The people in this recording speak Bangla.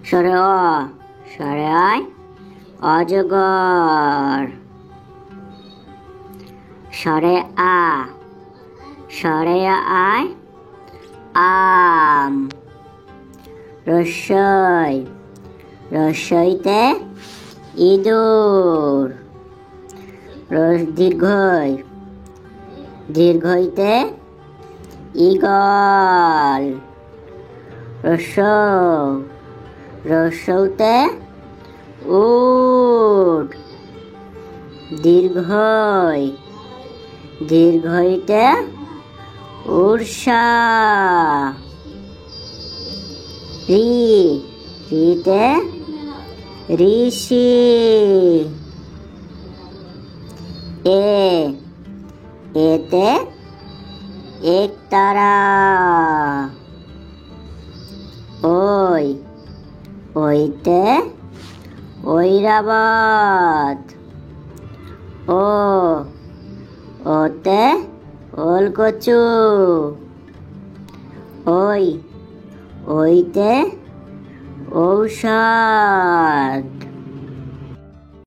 সরে অ, সরে আয় অজগর। সরে আ, সরে আয় আম। রস্যই, রস্যইতে ইঁদুর। দীর্ঘই, দীর্ঘইতে ঈগল। রস্যৌ, রস্যৌতে উট। দীর্ঘই, দীর্ঘইতে উর্ষা। রি, রিতে ঋষি। এ, এতে একতারা। ওই, ওইতে ঐরাবত। ও, ওতে ওলকচু। ওই, ওইতে ঔষধ।